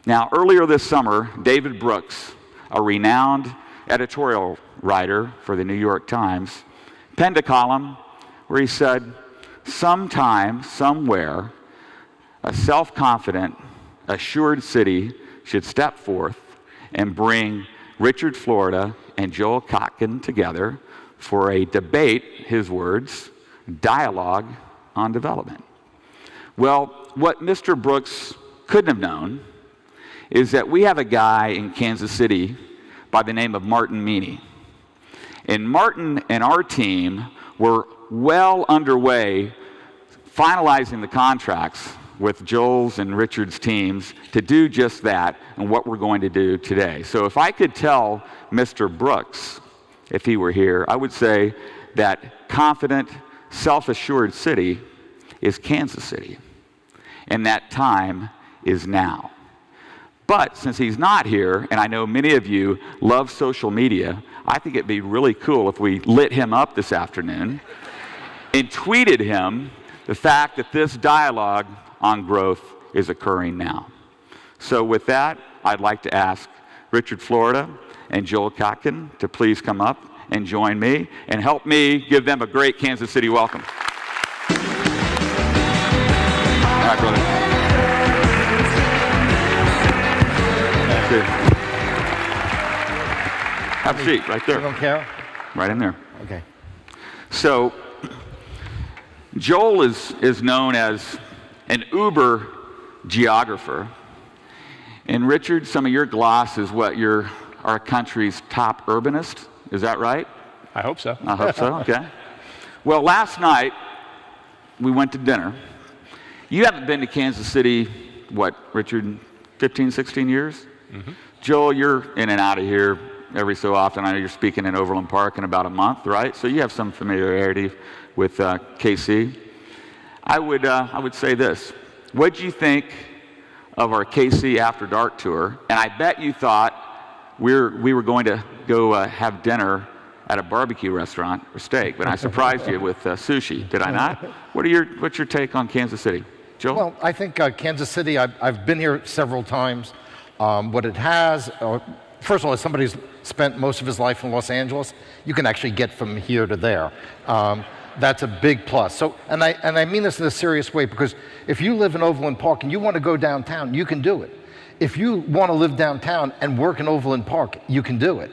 Now, earlier this summer, David Brooks, a renowned editorial writer for the New York Times, penned a column where he said, "Sometime, somewhere, a self-confident, assured city should step forth and bring Richard Florida and Joel Kotkin together for a debate," his words, "dialogue on development." Well, what Mr. Brooks couldn't have known is that we have a guy in Kansas City by the name of Martin Meany. And Martin and our team were well underway finalizing the contracts with Joel's and Richard's teams to do just that and what we're going to do today. So if I could tell Mr. Brooks, if he were here, I would say that confident, self-assured city is Kansas City. And that time is now. But since he's not here, and I know many of you love social media, I think it'd be really cool if we lit him up this afternoon and tweeted him the fact that this dialogue on growth is occurring now. So with that, I'd like to ask Richard Florida and Joel Kotkin to please come up and join me and help me give them a great Kansas City welcome. All right, brother. Have a seat right there. You don't care? Right in there. Okay. So, Joel is known as an uber geographer. And Richard, some of your gloss is what you're our country's top urbanist. Is that right? I hope so. I hope so, okay. Well, last night, we went to dinner. You haven't been to Kansas City, what, Richard, 15, 16 years? Mm-hmm. Joel, you're in and out of here every so often. I know you're speaking in Overland Park in about a month, right? So you have some familiarity with KC. I would say this. What did you think of our KC After Dark tour? And I bet you thought we were going to go have dinner at a barbecue restaurant or steak, but I surprised you with sushi, did I not? What's your take on Kansas City? Joel? Well, I think Kansas City, I've been here several times. What it has, first of all, as somebody who's spent most of his life in Los Angeles, you can actually get from here to there. That's a big plus. So, and I mean this in a serious way, because if you live in Overland Park and you want to go downtown, you can do it. If you want to live downtown and work in Overland Park, you can do it.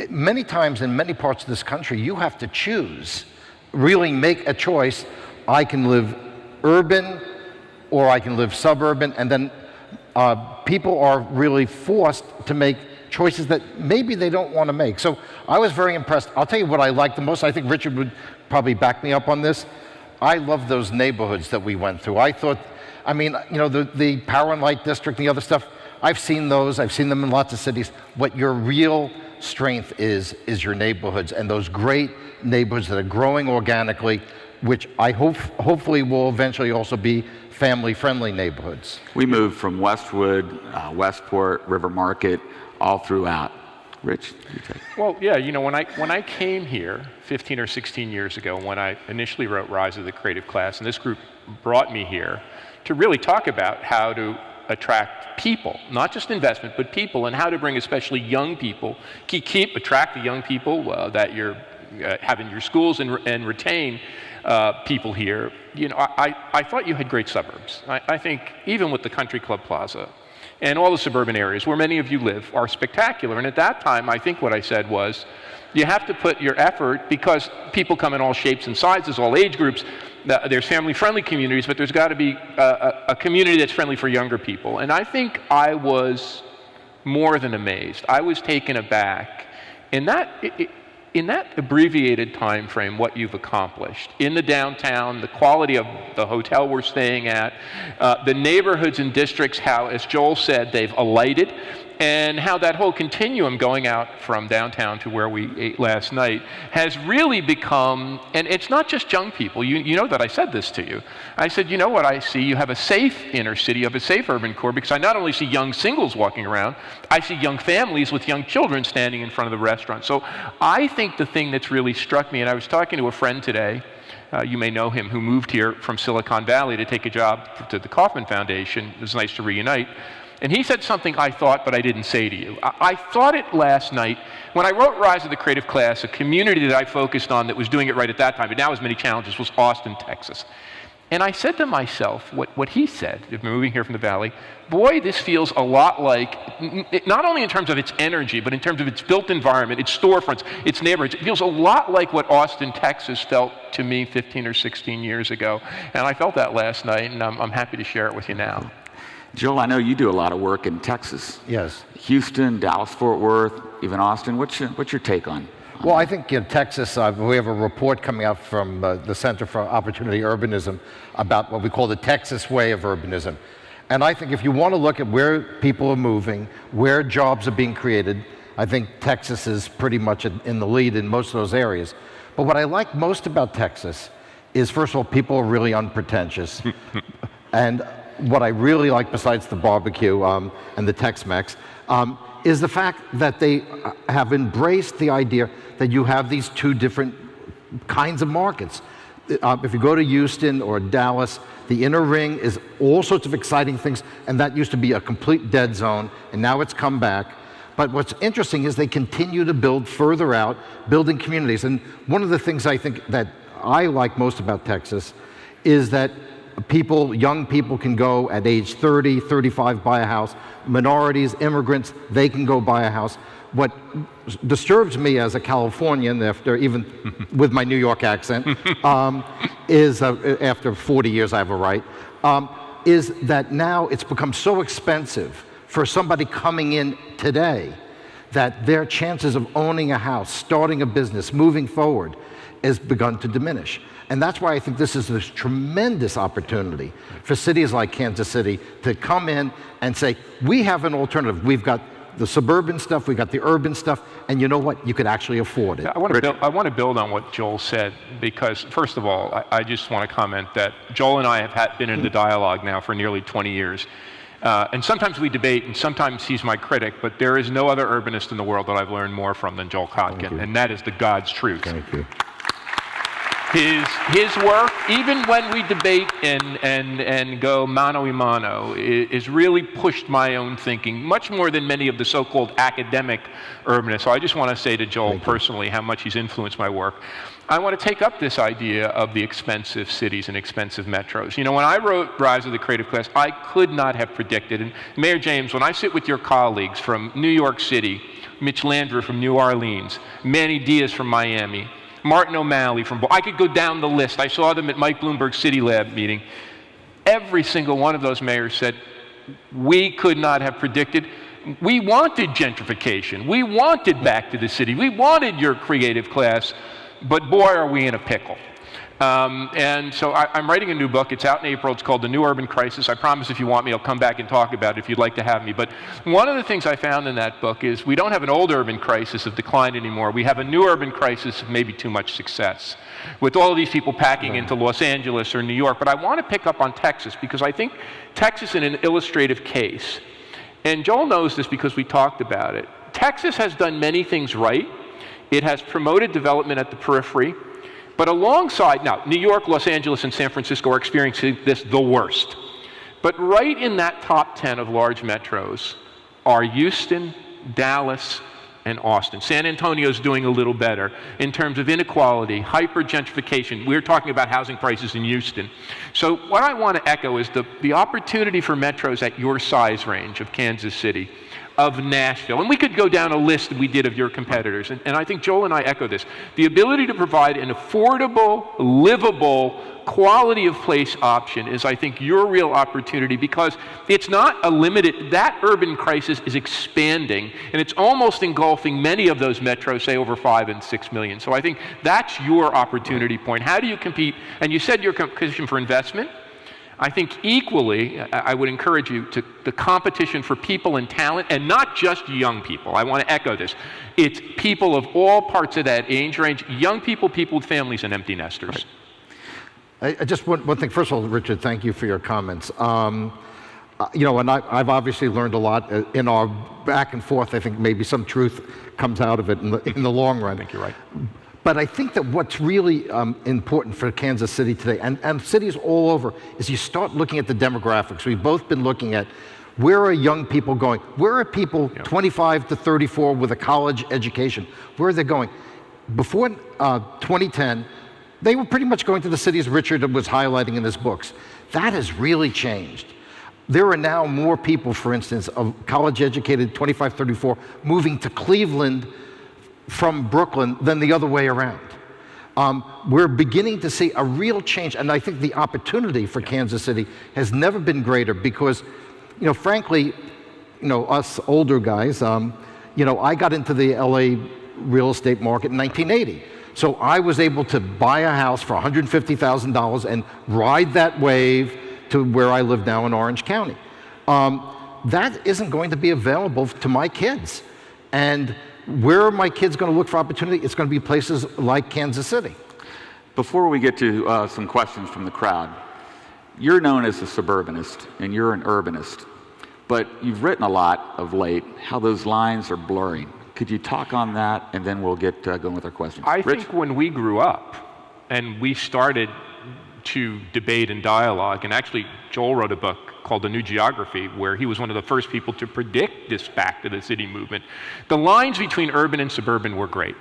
Many times in many parts of this country, you have to choose, really make a choice. I can live urban or I can live suburban, and then people are really forced to make choices that maybe they don't want to make. So I was very impressed. I'll tell you what I liked the most. I think Richard would probably back me up on this. I love those neighborhoods that we went through. I thought, I mean, you know, the Power and Light District and the other stuff, I've seen those. I've seen them in lots of cities. What your real strength is your neighborhoods, and those great neighborhoods that are growing organically, which I hopefully will eventually also be family-friendly neighborhoods. We moved from Westwood, Westport, River Market, all throughout. Rich, you take. Well, yeah, you know, when I came here 15 or 16 years ago, when I initially wrote Rise of the Creative Class, and this group brought me here to really talk about how to attract people, not just investment, but people, and how to bring especially young people, attract the young people that you're have in your schools and retain people here. You know, I thought you had great suburbs. I think even with the Country Club Plaza and all the suburban areas where many of you live are spectacular. And at that time, I think what I said was, you have to put your effort, because people come in all shapes and sizes, all age groups. There's family-friendly communities, but there's got to be a community that's friendly for younger people. And I think I was more than amazed. I was taken aback in that abbreviated time frame, what you've accomplished in the downtown, the quality of the hotel we're staying at, the neighborhoods and districts, how, as Joel said, they've alighted, and how that whole continuum going out from downtown to where we ate last night has really become, and it's not just young people. You know that I said this to you. I said, you know what I see? You have a safe inner city, you have a safe urban core, because I not only see young singles walking around, I see young families with young children standing in front of the restaurant. So I think the thing that's really struck me, and I was talking to a friend today, you may know him, who moved here from Silicon Valley to take a job to the Kauffman Foundation. It was nice to reunite. And he said something I thought, but I didn't say to you. I thought it last night. When I wrote Rise of the Creative Class, a community that I focused on that was doing it right at that time, but now has many challenges, was Austin, Texas. And I said to myself, what he said, moving here from the Valley, boy, this feels a lot like, not only in terms of its energy, but in terms of its built environment, its storefronts, its neighborhoods. It feels a lot like what Austin, Texas felt to me 15 or 16 years ago. And I felt that last night, and I'm happy to share it with you now. Joel, I know you do a lot of work in Texas. Yes. Houston, Dallas, Fort Worth, even Austin. What's your take on? Well, I think in Texas, we have a report coming out from the Center for Opportunity Urbanism about what we call the Texas way of urbanism. And I think if you want to look at where people are moving, where jobs are being created, I think Texas is pretty much in the lead in most of those areas. But what I like most about Texas is, first of all, people are really unpretentious. And what I really like, besides the barbecue and the Tex-Mex, is the fact that they have embraced the idea that you have these two different kinds of markets. If you go to Houston or Dallas, the inner ring is all sorts of exciting things, and that used to be a complete dead zone, and now it's come back. But what's interesting is they continue to build further out, building communities. And one of the things I think that I like most about Texas is that young people can go at age 30, 35, buy a house. Minorities, immigrants, they can go buy a house. What disturbs me as a Californian, even with my New York accent, is after 40 years I have a right, is that now it's become so expensive for somebody coming in today that their chances of owning a house, starting a business, moving forward, has begun to diminish. And that's why I think this is this tremendous opportunity for cities like Kansas City to come in and say, we have an alternative. We've got the suburban stuff, we've got the urban stuff, and you know what? You could actually afford it. I want to build on what Joel said, because first of all, I just want to comment that Joel and I have been in the dialogue now for nearly 20 years. And sometimes we debate, and sometimes he's my critic, but there is no other urbanist in the world that I've learned more from than Joel Kotkin, and that is the God's truth. Thank you. His work, even when we debate and go mano a mano, is really pushed my own thinking, much more than many of the so-called academic urbanists. So I just want to say to Joel personally how much he's influenced my work. I want to take up this idea of the expensive cities and expensive metros. You know, when I wrote Rise of the Creative Class, I could not have predicted, and Mayor James, when I sit with your colleagues from New York City, Mitch Landrieu from New Orleans, Manny Diaz from Miami, Martin O'Malley from I could go down the list. I saw them at Mike Bloomberg's City Lab meeting. Every single one of those mayors said, we could not have predicted. We wanted gentrification. We wanted back to the city. We wanted your creative class, but boy, are we in a pickle. And so I'm writing a new book. It's out in April. It's called The New Urban Crisis. I promise if you want me, I'll come back and talk about it if you'd like to have me. But one of the things I found in that book is we don't have an old urban crisis of decline anymore. We have a new urban crisis of maybe too much success, with all of these people packing into Los Angeles or New York. But I want to pick up on Texas, because I think Texas is an illustrative case. And Joel knows this because we talked about it. Texas has done many things right. It has promoted development at the periphery. But alongside, now, New York, Los Angeles, and San Francisco are experiencing this the worst. But right in that top 10 of large metros are Houston, Dallas, and Austin. San Antonio's doing a little better in terms of inequality, hyper-gentrification. We're talking about housing prices in Houston. So what I want to echo is the opportunity for metros at your size range of Kansas City, of Nashville, and we could go down a list that we did of your competitors, and I think Joel and I echo this. The ability to provide an affordable, livable, quality of place option is, I think, your real opportunity, because it's not a limited, that urban crisis is expanding, and it's almost engulfing many of those metros, say over 5 and 6 million. So I think that's your opportunity point. How do you compete? And you said your competition for investment. I think equally, I would encourage you to the competition for people and talent, and not just young people. I want to echo this. It's people of all parts of that age range, young people, people with families, and empty nesters. Right. Just one thing. First of all, Richard, thank you for your comments. You know, and I've obviously learned a lot in our back and forth. I think maybe some truth comes out of it in the long run. I think you're right. But I think that what's really important for Kansas City today, and cities all over, is you start looking at the demographics. We've both been looking at Where are young people going? Where are people 25 to 34 with a college education? Where are they going? Before 2010, they were pretty much going to the cities Richard was highlighting in his books. That has really changed. There are now more people, for instance, of college-educated 25, 34, moving to Cleveland from Brooklyn than the other way around. We're beginning to see a real change, and I think the opportunity for Kansas City has never been greater because, frankly, us older guys, I got into the LA real estate market in 1980. So I was able to buy a house for $150,000 and ride that wave to where I live now in Orange County. That isn't going to be available to my kids. And where are my kids going to look for opportunity? It's going to be places like Kansas City. Before we get to some questions from the crowd, you're known as a suburbanist and you're an urbanist, but you've written a lot of late how those lines are blurring. Could you talk on that, and then we'll get going with our questions. I Rich? think when we grew up and we started to debate and dialogue, and actually Joel wrote a book called The New Geography, where he was one of the first people to predict this back to the city movement. The lines between urban and suburban were great.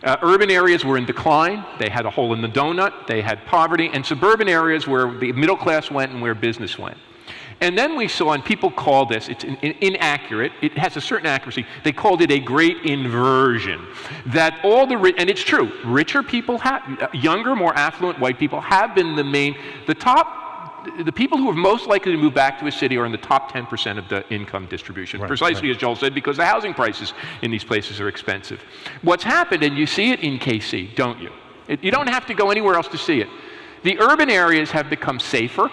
Urban areas were in decline. They had a hole in the donut. They had poverty. And suburban areas where the middle class went and where business went. And then we saw, and people call this, it's inaccurate, it has a certain accuracy, they called it a great inversion. That all the rich, and it's true, richer people, younger, more affluent white people have been the people who are most likely to move back to a city are in the top 10% of the income distribution, precisely as Joel said, because the housing prices in these places are expensive. What's happened, and you see it in KC, don't you? You don't have to go anywhere else to see it. The urban areas have become safer.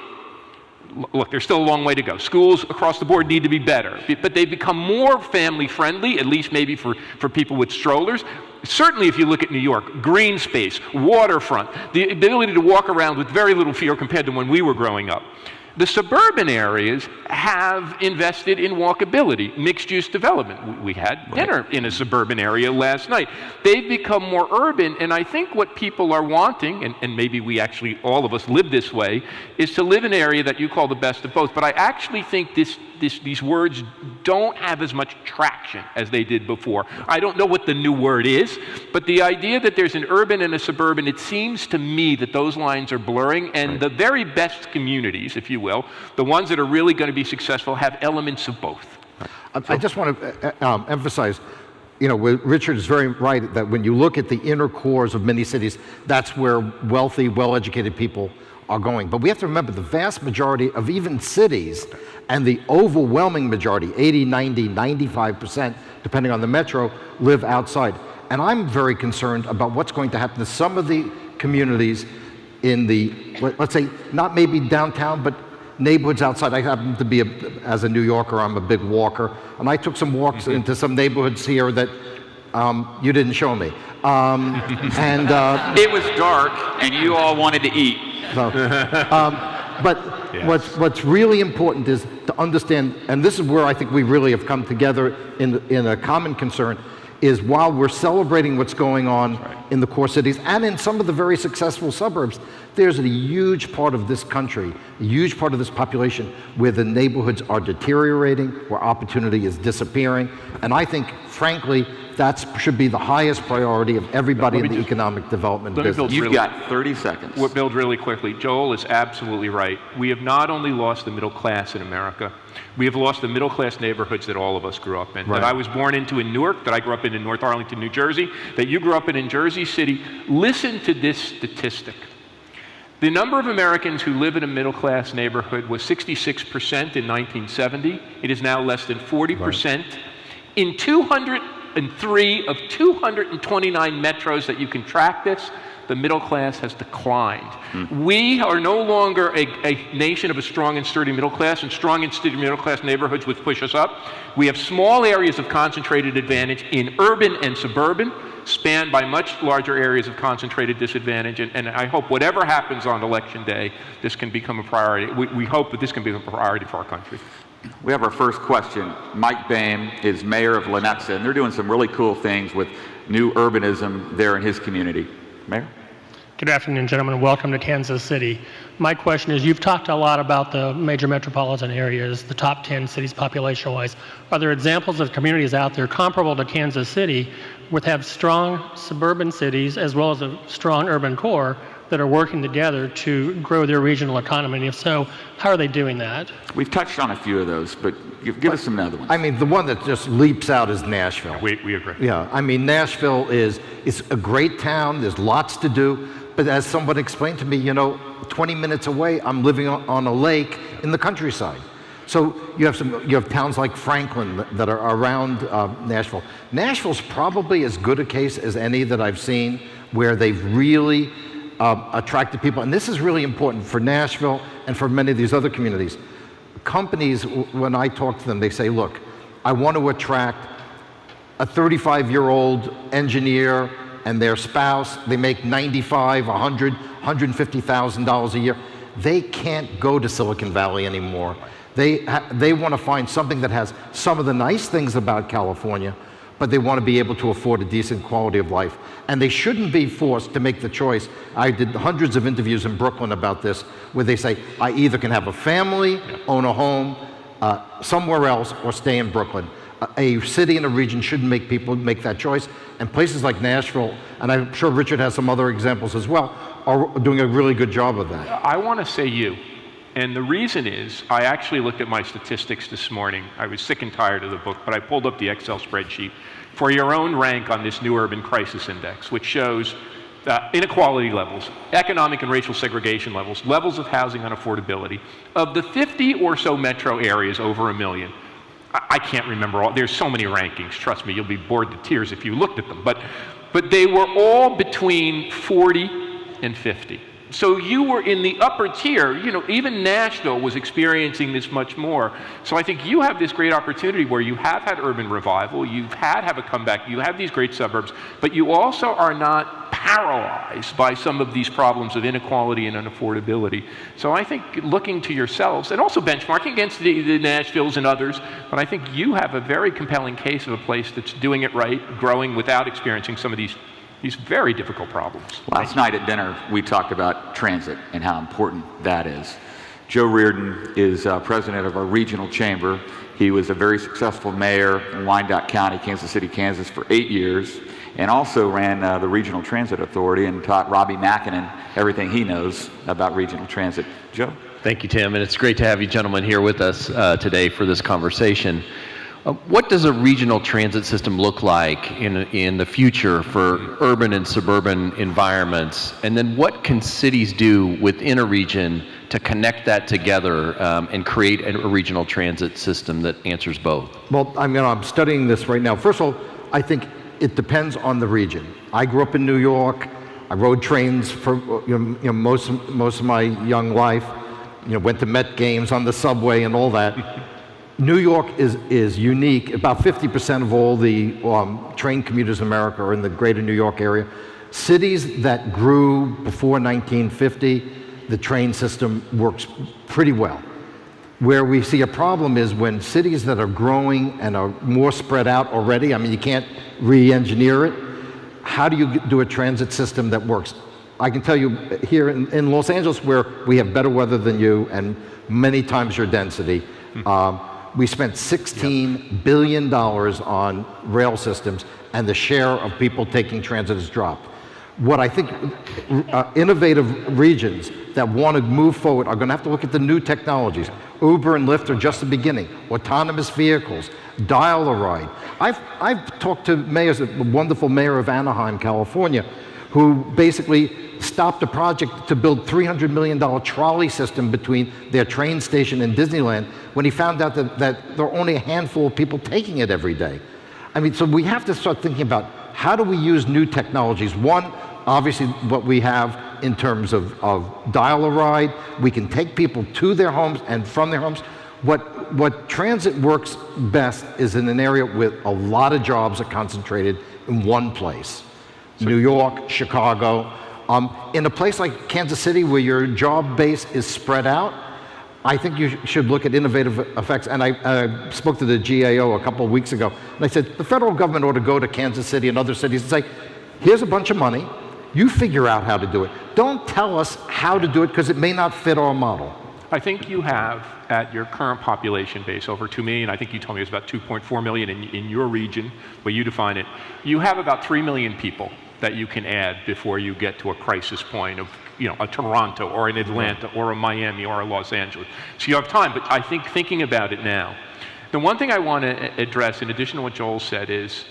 Look, there's still a long way to go. Schools across the board need to be better, but they've become more family friendly, at least maybe for people with strollers. Certainly if you look at New York, green space, waterfront, the ability to walk around with very little fear compared to when we were growing up. The suburban areas have invested in walkability, mixed-use development. We had dinner in a suburban area last night. They've become more urban, and I think what people are wanting, and maybe we actually, all of us live this way, is to live in an area that you call the best of both. But I actually think these words don't have as much traction as they did before. I don't know what the new word is, but the idea that there's an urban and a suburban, it seems to me that those lines are blurring, and the very best communities, if you will, the ones that are really going to be successful, have elements of both. I just want to emphasize, Richard is very right that when you look at the inner cores of many cities, that's where wealthy, well-educated people are going. But we have to remember the vast majority of even cities, and the overwhelming majority, 80, 90, 95%, depending on the metro, live outside. And I'm very concerned about what's going to happen to some of the communities in the, let's say, not maybe downtown, but neighborhoods outside. I happen to be, as a New Yorker, I'm a big walker, and I took some walks into some neighborhoods here that you didn't show me. It was dark, and you all wanted to eat. So, but yes. What's really important is to understand, and this is where I think we really have come together in a common concern, is while we're celebrating what's going on in the core cities and in some of the very successful suburbs, there's a huge part of this country, a huge part of this population where the neighborhoods are deteriorating, where opportunity is disappearing. And I think, frankly, that should be the highest priority of everybody in the economic development business. You've got 30 seconds. We'll build really quickly. Joel is absolutely right. We have not only lost the middle class in America, we have lost the middle class neighborhoods that all of us grew up in. That I was born into in Newark, that I grew up in North Arlington, New Jersey, that you grew up in Jersey City. Listen to this statistic. The number of Americans who live in a middle class neighborhood was 66% in 1970. It is now less than 40%. In 203 of 229 metros that you can track this, the middle class has declined. We are no longer a nation of a strong and sturdy middle class, and strong and sturdy middle class neighborhoods which push us up. We have small areas of concentrated advantage in urban and suburban, spanned by much larger areas of concentrated disadvantage, and I hope whatever happens on Election Day, this can become a priority. We hope that this can become a priority for our country. We have our first question. Mike Boehm is mayor of Lenexa, and they're doing some really cool things with new urbanism there in his community. Mayor? Good afternoon, gentlemen. Welcome to Kansas City. My question is, you've talked a lot about the major metropolitan areas, the top 10 cities population-wise. Are there examples of communities out there comparable to Kansas City which have strong suburban cities as well as a strong urban core that are working together to grow their regional economy? And if so, how are they doing that? We've touched on a few of those, but give us some other ones. I mean, the one that just leaps out is Nashville. We agree. Yeah, I mean, Nashville is a great town. There's lots to do. But as someone explained to me, 20 minutes away, I'm living on a lake in the countryside. So you have towns like Franklin that are around Nashville. Nashville's probably as good a case as any that I've seen where they've really attracted people. And this is really important for Nashville and for many of these other communities. Companies, when I talk to them, they say, look, I want to attract a 35-year-old engineer and their spouse. They make $95,000, $100,000, $150,000 a year. They can't go to Silicon Valley anymore. They want to find something that has some of the nice things about California, but they want to be able to afford a decent quality of life. And they shouldn't be forced to make the choice. I did hundreds of interviews in Brooklyn about this, where they say, I either can have a family, own a home somewhere else, or stay in Brooklyn. A city and a region shouldn't make people make that choice. And places like Nashville, and I'm sure Richard has some other examples as well, are doing a really good job of that. I want to say you. And the reason is, I actually looked at my statistics this morning. I was sick and tired of the book, but I pulled up the Excel spreadsheet for your own rank on this new urban crisis index, which shows inequality levels, economic and racial segregation levels, levels of housing unaffordability. Of the 50 or so metro areas over 1 million, I can't remember all, there's so many rankings, trust me, you'll be bored to tears if you looked at them, but they were all between 40 and 50. So you were in the upper tier, even Nashville was experiencing this much more. So I think you have this great opportunity where you have had urban revival, you've have a comeback, you have these great suburbs, but you also are not paralyzed by some of these problems of inequality and unaffordability. So I think looking to yourselves, and also benchmarking against the Nashvilles and others, but I think you have a very compelling case of a place that's doing it right, growing without experiencing some of these very difficult problems. Last night at dinner, we talked about transit and how important that is. Joe Reardon is president of our regional chamber. He was a very successful mayor in Wyandotte County, Kansas City, Kansas for 8 years, and also ran the Regional Transit Authority and taught Robbie Makinen everything he knows about regional transit. Joe? Thank you, Tim, and it's great to have you gentlemen here with us today for this conversation. What does a regional transit system look like in the future for urban and suburban environments? And then what can cities do within a region to connect that together and create a regional transit system that answers both? Well, I'm studying this right now. First of all, I think it depends on the region. I grew up in New York. I rode trains for most of my young life. Went to Met games on the subway and all that. New York is unique. About 50% of all the train commuters in America are in the greater New York area. Cities that grew before 1950, the train system works pretty well. Where we see a problem is when cities that are growing and are more spread out already, you can't re-engineer it. How do you do a transit system that works? I can tell you here in Los Angeles, where we have better weather than you and many times your density, we spent $16 billion on rail systems, and the share of people taking transit has dropped. What I think innovative regions that want to move forward are going to have to look at the new technologies. Uber and Lyft are just the beginning. Autonomous vehicles, dial-a-ride. I've talked to mayors, a wonderful mayor of Anaheim, California, who basically stopped a project to build $300 million trolley system between their train station and Disneyland when he found out that there are only a handful of people taking it every day. So we have to start thinking about how do we use new technologies. One, obviously what we have in terms of dial-a-ride. We can take people to their homes and from their homes. What transit works best is in an area with a lot of jobs are concentrated in one place. New York, Chicago. In a place like Kansas City where your job base is spread out, I think you should look at innovative effects. And I spoke to the GAO a couple of weeks ago, and I said, the federal government ought to go to Kansas City and other cities and say, here's a bunch of money, You figure out how to do it. Don't tell us how to do it because it may not fit our model. I think you have, at your current population base, over 2 million. I think you told me it was about 2.4 million in your region, the way you define it. You have about 3 million people that you can add before you get to a crisis point of, a Toronto or an Atlanta or a Miami or a Los Angeles. So you have time, but I think thinking about it now, the one thing I want to address, in addition to what Joel said, is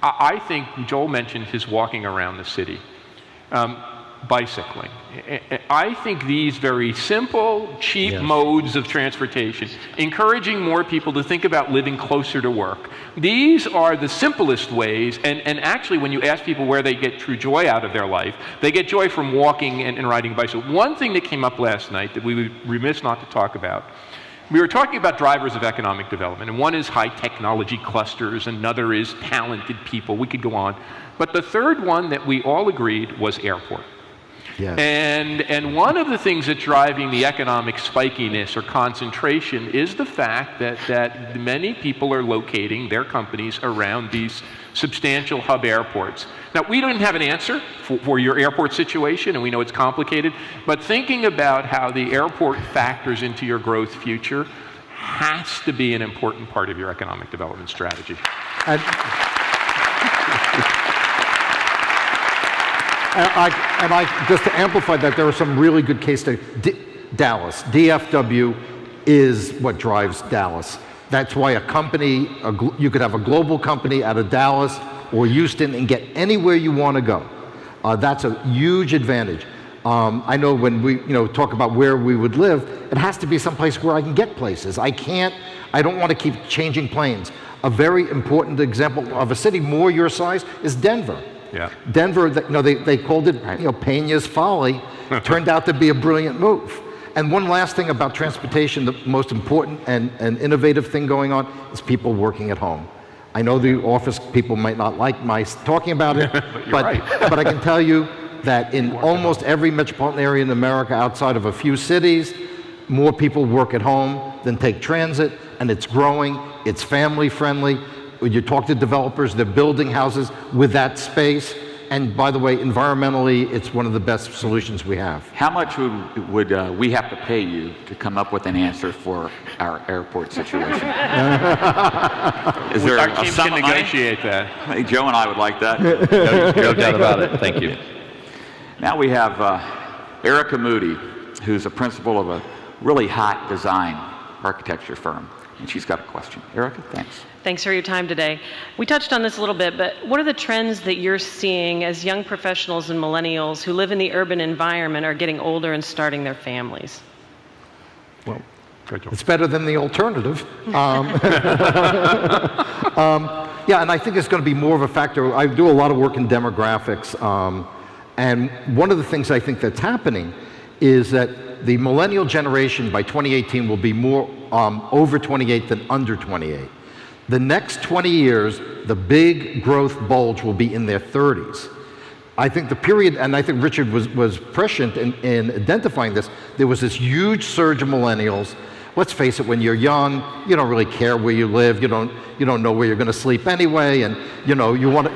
I think Joel mentioned his walking around the city. Bicycling. I think these very simple, cheap modes of transportation, encouraging more people to think about living closer to work. These are the simplest ways, and actually when you ask people where they get true joy out of their life, they get joy from walking and riding a bicycle. One thing that came up last night that we were remiss not to talk about, we were talking about drivers of economic development, and one is high technology clusters, another is talented people. We could go on. But the third one that we all agreed was airport. Yes. And one of the things that's driving the economic spikiness or concentration is the fact that many people are locating their companies around these substantial hub airports. Now, we don't have an answer for your airport situation, and we know it's complicated, but thinking about how the airport factors into your growth future has to be an important part of your economic development strategy. And I just to amplify that, there are some really good case studies. Dallas, DFW is what drives Dallas. That's why a company, you could have a global company out of Dallas or Houston and get anywhere you want to go. That's a huge advantage. I know when we talk about where we would live, it has to be someplace where I can get places. I don't want to keep changing planes. A very important example of a city more your size is Denver. Yeah. Denver, they called it, Peña's folly. Turned out to be a brilliant move. And one last thing about transportation, the most important and innovative thing going on is people working at home. I know the office people might not like my talking about it, but I can tell you that in almost every metropolitan area in America outside of a few cities, more people work at home than take transit, and it's growing, it's family friendly. When you talk to developers, they're building houses with that space. And by the way, environmentally, it's one of the best solutions we have. How much would we have to pay you to come up with an answer for our airport situation? Is there Our a team sum can of money? negotiate that. I think Joe and I would like that. No doubt about it. Thank you. Now we have Erica Moody, who's a principal of a really hot design architecture firm. And she's got a question. Erica, thanks. Thanks for your time today. We touched on this a little bit, but what are the trends that you're seeing as young professionals and millennials who live in the urban environment are getting older and starting their families? Well, it's better than the alternative. Yeah, and I think it's going to be more of a factor. I do a lot of work in demographics, and one of the things I think that's happening is that the millennial generation by 2018 will be more over 28 than under 28. The next 20 years, the big growth bulge will be in their 30s. I think the period, and I think Richard was prescient in identifying this, there was this huge surge of millennials. Let's face it, when you're young, you don't really care where you live, you don't know where you're going to sleep anyway, and you want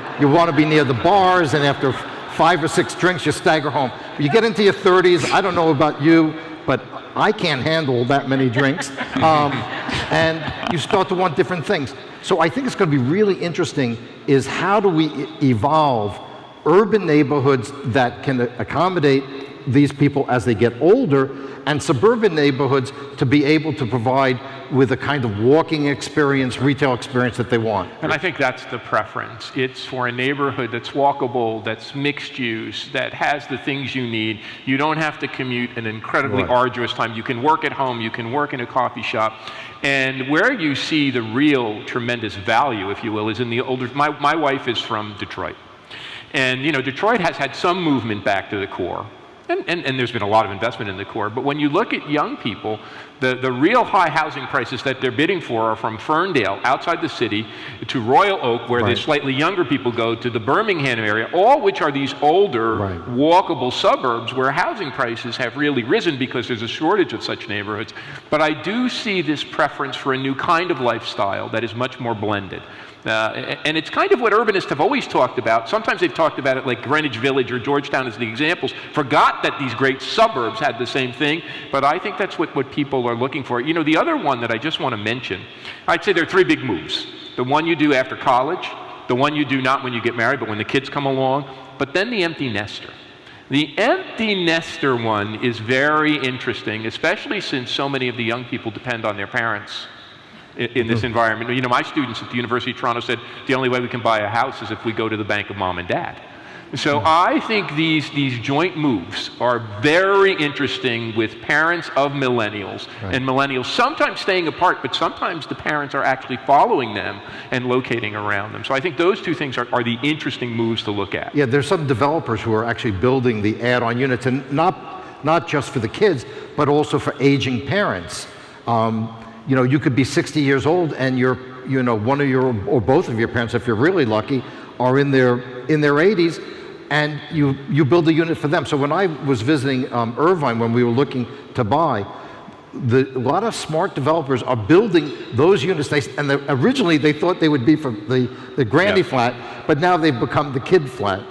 to be near the bars, and after 5 or 6 drinks, you stagger home. When you get into your 30s, I don't know about you, but I can't handle that many drinks, and you start to want different things. So I think it's going to be really interesting is how do we evolve urban neighborhoods that can accommodate these people as they get older, and suburban neighborhoods to be able to provide with the kind of walking experience, retail experience that they want. And I think that's the preference. It's for a neighborhood that's walkable, that's mixed use, that has the things you need. You don't have to commute an incredibly arduous time. You can work at home, you can work in a coffee shop. And where you see the real tremendous value, if you will, is in the older, my wife is from Detroit. And Detroit has had some movement back to the core. And there's been a lot of investment in the core, but when you look at young people, The real high housing prices that they're bidding for are from Ferndale, outside the city, to Royal Oak, where the slightly younger people go, to the Birmingham area, all which are these older, walkable suburbs where housing prices have really risen because there's a shortage of such neighborhoods. But I do see this preference for a new kind of lifestyle that is much more blended. And it's kind of what urbanists have always talked about. Sometimes they've talked about it like Greenwich Village or Georgetown as the examples, forgot that these great suburbs had the same thing, but I think that's what people are looking for. You know, the other one that I just want to mention, I'd say there are 3 big moves. The one you do after college, the one you do not when you get married, but when the kids come along, but then the empty nester. The empty nester one is very interesting, especially since so many of the young people depend on their parents in this environment. You know, my students at the University of Toronto said the only way we can buy a house is if we go to the bank of mom and dad. So I think these joint moves are very interesting with parents of millennials, and millennials sometimes staying apart, but sometimes the parents are actually following them and locating around them. So I think those 2 things are the interesting moves to look at. Yeah, there's some developers who are actually building the add-on units, and not just for the kids, but also for aging parents. You know, you could be 60 years old and one of your, or both of your parents, if you're really lucky, are in their 80s, and you build a unit for them. So when I was visiting Irvine, when we were looking to buy, a lot of smart developers are building those units. Originally they thought they would be for the granny flat, but now they've become the kid flat.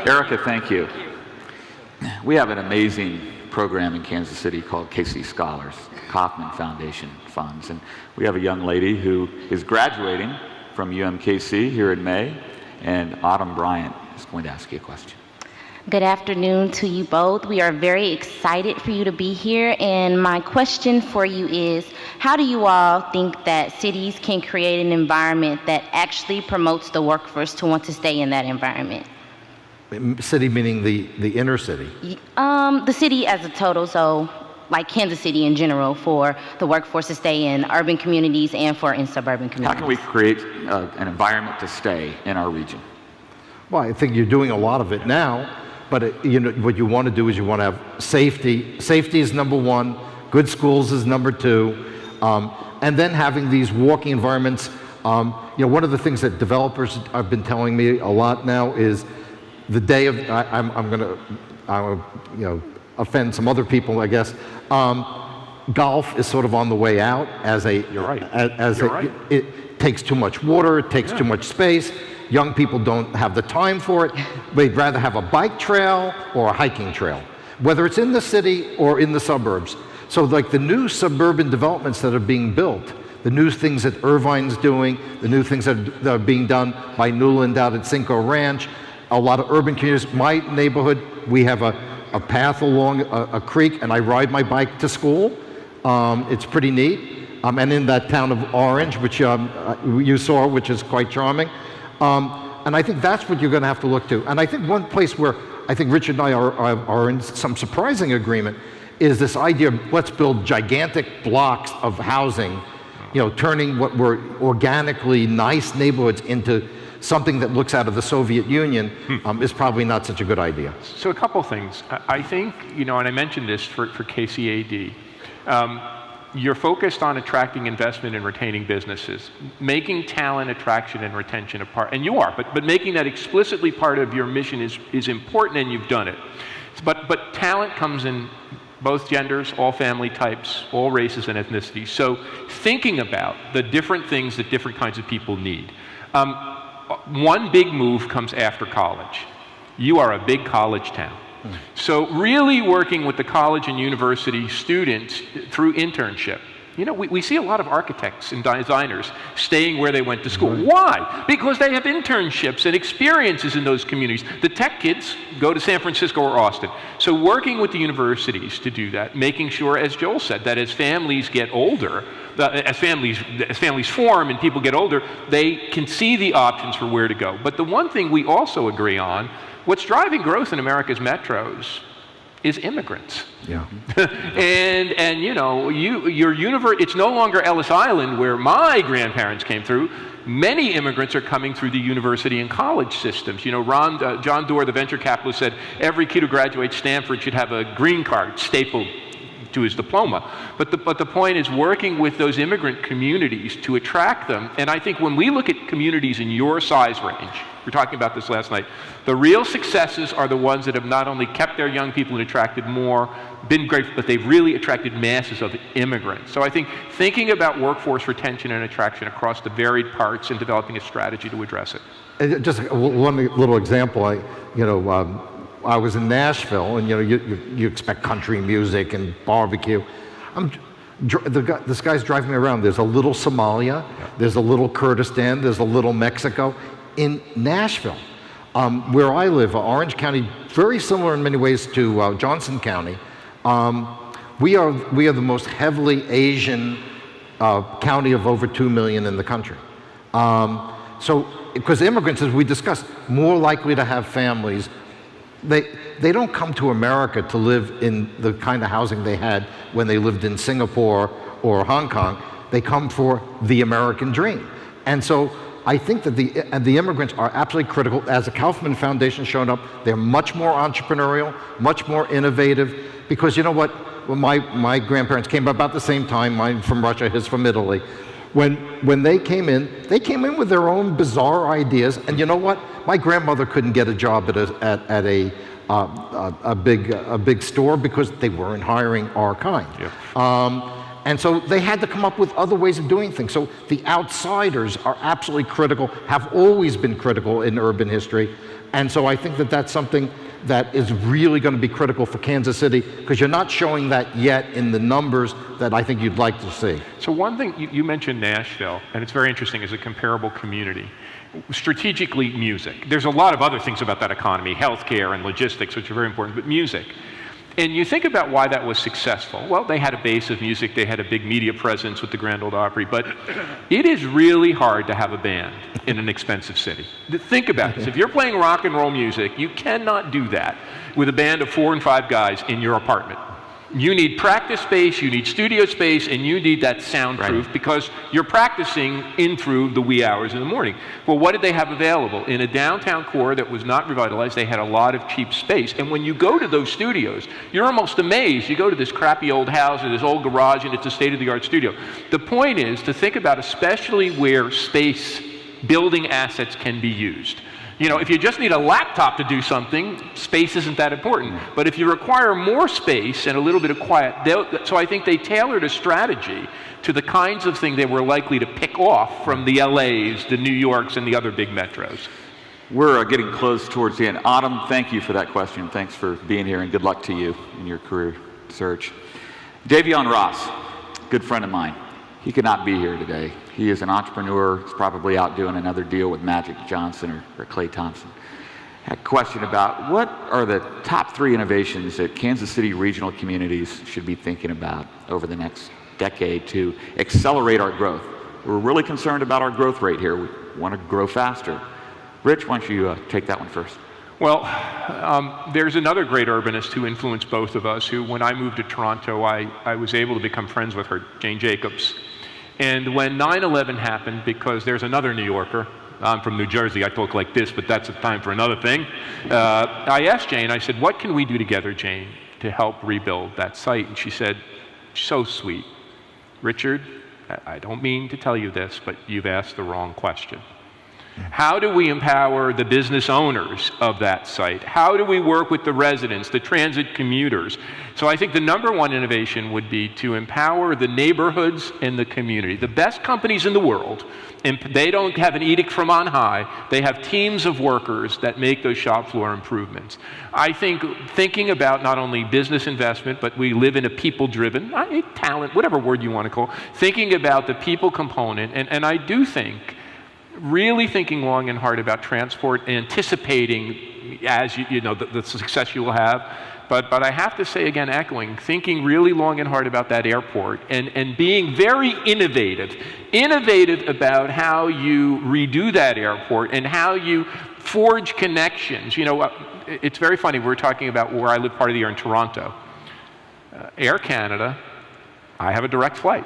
Erica, thank you. We have an amazing program in Kansas City called KC Scholars, Kauffman Foundation funds. And we have a young lady who is graduating from UMKC here in May, and Autumn Bryant is going to ask you a question. Good afternoon to you both. We are very excited for you to be here, and my question for you is, how do you all think that cities can create an environment that actually promotes the workforce to want to stay in that environment? City meaning the inner city? The city as a total, so like Kansas City in general, for the workforce to stay in urban communities and in suburban communities. How can we create an environment to stay in our region? Well, I think you're doing a lot of it now, but what you want to do is you want to have safety. Safety is number 1, good schools is number 2, and then having these walking environments. One of the things that developers have been telling me a lot now is the day of, I'm going to offend some other people, I guess. Golf is sort of on the way out as a. You're right. It takes too much water. It takes too much space. Young people don't have the time for it. They'd rather have a bike trail or a hiking trail, whether it's in the city or in the suburbs. So, like the new suburban developments that are being built, the new things that Irvine's doing, the new things that are being done by Newland out at Cinco Ranch, a lot of urban communities. My neighborhood, we have a path along a creek, and I ride my bike to school. It's pretty neat. And in that town of Orange, which you saw, which is quite charming. And I think that's what you're going to have to look to. And I think one place where I think Richard and I are in some surprising agreement is this idea of let's build gigantic blocks of housing, turning what were organically nice neighborhoods into something that looks out of the Soviet Union is probably not such a good idea. So a couple things. I think, and I mentioned this for KCAD, you're focused on attracting investment and retaining businesses, making talent attraction and retention a part, and you are, but making that explicitly part of your mission is important, and you've done it. But talent comes in both genders, all family types, all races and ethnicities. So thinking about the different things that different kinds of people need. One big move comes after college. You are a big college town. So really working with the college and university students through internship. We see a lot of architects and designers staying where they went to school. Why? Because they have internships and experiences in those communities. The tech kids go to San Francisco or Austin. So working with the universities to do that, making sure, as Joel said, that as families get older, as families form and people get older, they can see the options for where to go. But the one thing we also agree on, what's driving growth in America's metros is immigrants. Yeah. and your universe, it's no longer Ellis Island where my grandparents came through. Many immigrants are coming through the university and college systems. John Doerr, the venture capitalist, said every kid who graduates Stanford should have a green card stapled to his diploma. But the point is working with those immigrant communities to attract them. And I think when we look at communities in your size range, we were talking about this last night, the real successes are the ones that have not only kept their young people and attracted more, been great, but they've really attracted masses of immigrants. So I think thinking about workforce retention and attraction across the varied parts and developing a strategy to address it. Just one little example. I was in Nashville, and you expect country music and barbecue. This guy's driving me around. There's a little Somalia, there's a little Kurdistan, there's a little Mexico in Nashville. Where I live, Orange County, very similar in many ways to Johnson County. We are the most heavily Asian county of over 2 million in the country. So, because immigrants, as we discussed, more likely to have families. They don't come to America to live in the kind of housing they had when they lived in Singapore or Hong Kong. They come for the American dream. And so I think that the immigrants are absolutely critical. As the Kaufman Foundation showed up, they're much more entrepreneurial, much more innovative, because you know what? Well, my grandparents came about the same time, mine from Russia, his from Italy. When they came in with their own bizarre ideas, and you know what? My grandmother couldn't get a job at a big store because they weren't hiring our kind. Yeah. And so they had to come up with other ways of doing things. So the outsiders are absolutely critical, have always been critical in urban history. And so I think that that's something that is really going to be critical for Kansas City, because you're not showing that yet in the numbers that I think you'd like to see. So one thing, you mentioned Nashville, and it's very interesting as a comparable community. Strategically, music. There's a lot of other things about that economy, healthcare and logistics, which are very important, but music. And you think about why that was successful. Well, they had a base of music, they had a big media presence with the Grand Ole Opry, but it is really hard to have a band in an expensive city. Think about this. If you're playing rock and roll music, you cannot do that with a band of 4 and 5 guys in your apartment. You need practice space, you need studio space, and you need that soundproof, because you're practicing in through the wee hours in the morning. Well, what did they have available? In a downtown core that was not revitalized, they had a lot of cheap space. And when you go to those studios, you're almost amazed. You go to this crappy old house or this old garage, and it's a state-of-the-art studio. The point is to think about, especially where space, building assets can be used. You know, if you just need a laptop to do something, space isn't that important. But if you require more space and a little bit of quiet, so I think they tailored a strategy to the kinds of things they were likely to pick off from the LAs, the New Yorks, and the other big metros. We're getting close towards the end. Autumn, thank you for that question. Thanks for being here, and good luck to you in your career search. Davion Ross, good friend of mine. He could not be here today. He is an entrepreneur. He's probably out doing another deal with Magic Johnson or Klay Thompson. I had a question about what are the top 3 innovations that Kansas City regional communities should be thinking about over the next decade to accelerate our growth. We're really concerned about our growth rate here. We want to grow faster. Rich, why don't you take that one first? Well, there's another great urbanist who influenced both of us, who when I moved to Toronto, I was able to become friends with her, Jane Jacobs. And when 9/11 happened, because there's another New Yorker, I'm from New Jersey, I talk like this, but that's a time for another thing. I asked Jane, I said, what can we do together, Jane, to help rebuild that site? And she said, so sweet, Richard, I don't mean to tell you this, but you've asked the wrong question. How do we empower the business owners of that site? How do we work with the residents, the transit commuters? So I think the number one innovation would be to empower the neighborhoods and the community. The best companies in the world, and they don't have an edict from on high, they have teams of workers that make those shop floor improvements. I think thinking about not only business investment, but we live in a people-driven, talent, whatever word you want to call, thinking about the people component, and I do think really thinking long and hard about transport, anticipating as you know the success you will have. But I have to say again, echoing, thinking really long and hard about that airport and being very innovative about how you redo that airport and how you forge connections. You know, it's very funny, we were talking about where I live part of the year in Toronto. Air Canada, I have a direct flight,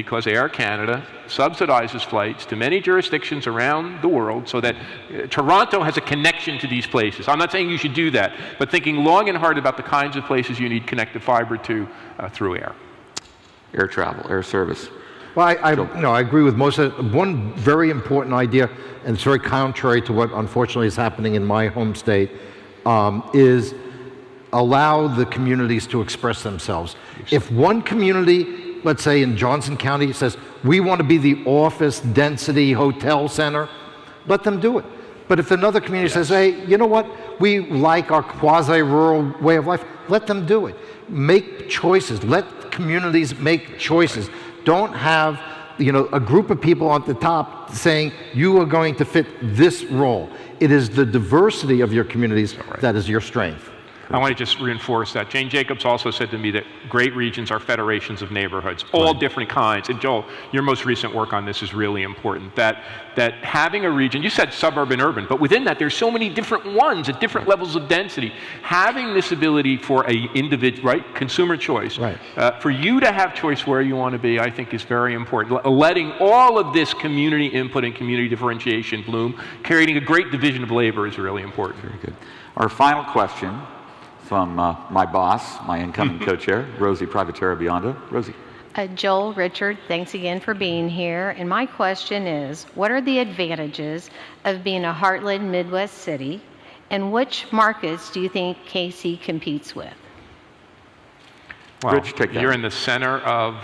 because Air Canada subsidizes flights to many jurisdictions around the world so that Toronto has a connection to these places. I'm not saying you should do that, but thinking long and hard about the kinds of places you need connected fiber to through air. Air travel, air service. Well, I agree with most of it. One very important idea, and it's very contrary to what unfortunately is happening in my home state, is allow the communities to express themselves. If one community, let's say in Johnson County, says, we want to be the office density hotel center, let them do it. But if another community says, hey, you know what, we like our quasi-rural way of life, let them do it. Make choices. Let communities make choices. Don't have, a group of people at the top saying you are going to fit this role. It is the diversity of your communities that is your strength. I want to just reinforce that. Jane Jacobs also said to me that great regions are federations of neighborhoods, all different kinds. And Joel, your most recent work on this is really important, that having a region, you said suburban, urban, but within that there's so many different ones at different levels of density. Having this ability for a individual, consumer choice, for you to have choice where you want to be, I think is very important. Letting all of this community input and community differentiation bloom, creating a great division of labor is really important. Very good. Our final question from my boss, my incoming co-chair, Rosie Privatera Bionda. Rosie. Joel, Richard, thanks again for being here. And my question is, what are the advantages of being a Heartland Midwest city, and which markets do you think KC competes with? Well, Rich, take that. You're in the center of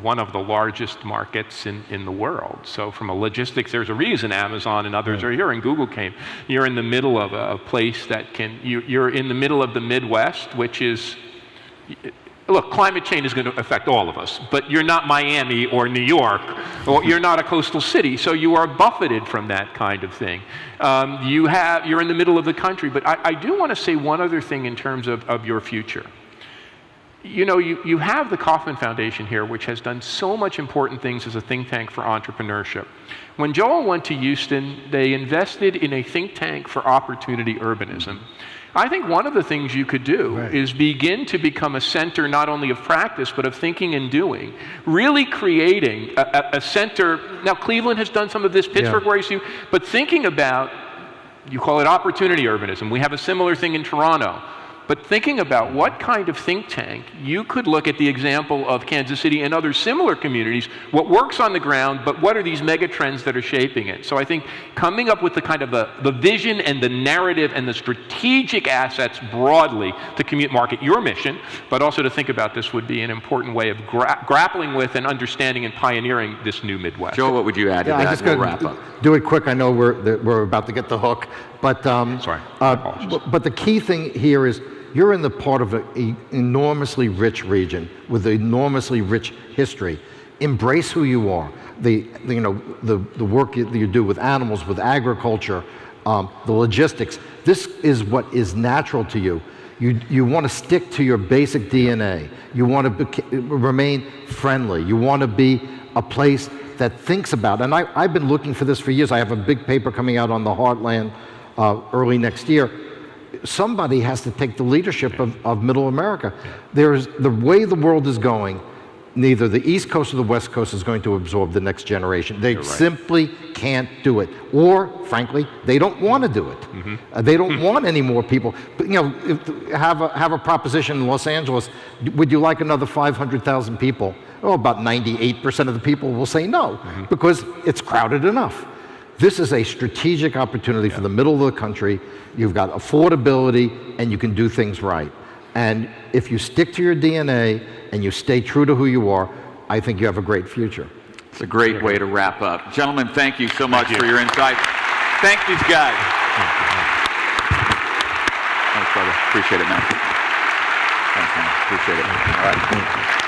one of the largest markets in the world. So from a logistics, there's a reason Amazon and others are here and Google came. You're in the middle of a place that you're in the middle of the Midwest, which is, look, climate change is going to affect all of us, but you're not Miami or New York, or you're not a coastal city, so you are buffeted from that kind of thing. You're in the middle of the country, but I do want to say one other thing in terms of your future. You have the Kauffman Foundation here, which has done so much important things as a think tank for entrepreneurship. When Joel went to Houston, they invested in a think tank for opportunity urbanism. I think one of the things you could do is begin to become a center not only of practice, but of thinking and doing, really creating a center. Now, Cleveland has done some of this, Pittsburgh, where you see, but thinking about, you call it opportunity urbanism. We have a similar thing in Toronto. But thinking about what kind of think tank you could look at the example of Kansas City and other similar communities, what works on the ground, but what are these mega trends that are shaping it? So I think coming up with the kind of the vision and the narrative and the strategic assets broadly to market your mission, but also to think about this would be an important way of grappling with and understanding and pioneering this new Midwest. Joel, what would you add to that? just We'll gonna wrap up. Do it quick. I know we're about to get the hook, but Sorry, my apologies. but the key thing here is you're in the part of an enormously rich region with enormously rich history. Embrace who you are. The work that you do with animals, with agriculture, the logistics. This is what is natural to you. You want to stick to your basic DNA. You want to remain friendly. You want to be a place that thinks about. And I've been looking for this for years. I have a big paper coming out on the Heartland early next year. Somebody has to take the leadership of Middle America. There's the way the world is going. Neither the East Coast or the West Coast is going to absorb the next generation. They simply can't do it, or frankly, they don't want to do it. They don't want any more people. But, have a proposition in Los Angeles. Would you like another 500,000 people? Oh, about 98% of the people will say no, because it's crowded enough. This is a strategic opportunity for the middle of the country. You've got affordability, and you can do things right. And if you stick to your DNA and you stay true to who you are, I think you have a great future. It's a great way to wrap up. Gentlemen, thank you so much for your insight. Thank these guys. Thanks, brother. Appreciate it, man. Thanks, man. Appreciate it. All right.